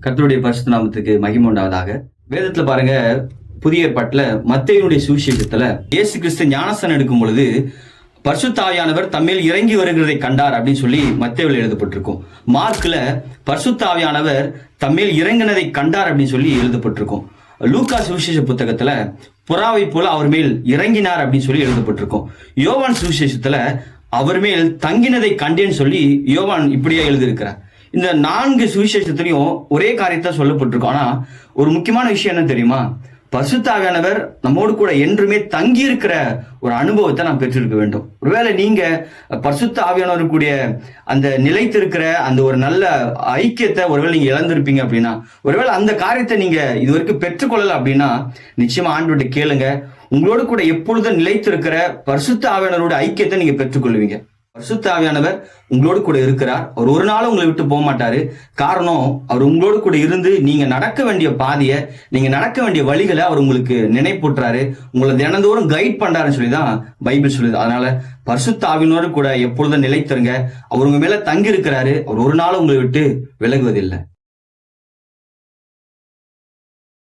கர்த்தருடைய பரிசுத்த நாமத்துக்கு மகிமை உண்டாவதாக. வேதத்துல பாருங்க, புதிய ஏற்பாட்டுல மத்தேயுடைய சுவிசேஷத்துல இயேசு கிறிஸ்து ஞானஸ்நானம் எடுக்கும் பொழுது பரிசுத்த ஆவியானவர் தம்மேல் இறங்கி வருகிறதை கண்டார் அப்படின்னு சொல்லி மத்தேயுல எழுதப்பட்டிருக்கும். மார்க்ல பரிசுத்த ஆவியானவர் தம்மேல் இறங்கினதை கண்டார் அப்படின்னு சொல்லி எழுதப்பட்டிருக்கும். லூக்கா சுவிசேஷ புத்தகத்துல புறாவை போல அவர் மேல் இறங்கினார் அப்படின்னு சொல்லி எழுதப்பட்டிருக்கும். யோவான் சுவிசேஷத்துல அவர் மேல் தங்கினதை கண்டேன்னு சொல்லி யோவான் இப்படியே எழுதியிருக்கிறார். இந்த 4 சுவிசேஷத்திலையும் ஒரே காரியத்தை சொல்லப்பட்டிருக்கும். ஆனா ஒரு முக்கியமான விஷயம் என்ன தெரியுமா? பரிசுத்த ஆவியானவர் நம்மோடு கூட என்றுமே தங்கி இருக்கிற ஒரு அனுபவத்தை நாம் பெற்றிருக்க வேண்டும். ஒருவேளை நீங்க பரிசுத்த ஆவியானவர் கூடிய அந்த நிலைத்திருக்கிற அந்த ஒரு நல்ல ஐக்கியத்தை ஒருவேளை நீங்க இழந்திருப்பீங்க அப்படின்னா, ஒருவேளை அந்த காரியத்தை நீங்க இதுவரைக்கும் பெற்றுக்கொள்ளல அப்படின்னா, நிச்சயமா ஆண்டவர்கிட்ட கேளுங்க. உங்களோடு கூட எப்பொழுதும் நிலைத்திருக்கிற பரிசுத்த ஆவியானவரோட ஐக்கியத்தை நீங்க பெற்றுக்கொள்வீங்க. பரிசுத்த ஆவியானவர் உங்களோடு கூட இருக்கிறார். அவர் ஒரு நாளும் உங்களை விட்டு போக மாட்டாரு. காரணம், அவர் உங்களோடு கூட இருந்து நீங்க நடக்க வேண்டிய பாதையை, நீங்க நடக்க வேண்டிய வழிகளை அவர் உங்களுக்கு நினைப்பூட்டுறாரு, உங்களை தினந்தோறும் கைட் பண்றாருன்னு சொல்லிதான் பைபிள் சொல்லுது. அதனால பரிசுத்த ஆவியானவரோடு கூட எப்பொழுதும் நிலைத்திருங்க. அவர் உங்க மேல தங்கி இருக்கிறாரு. அவர் ஒரு நாளும் உங்களை விட்டு விலகுவதில்லை.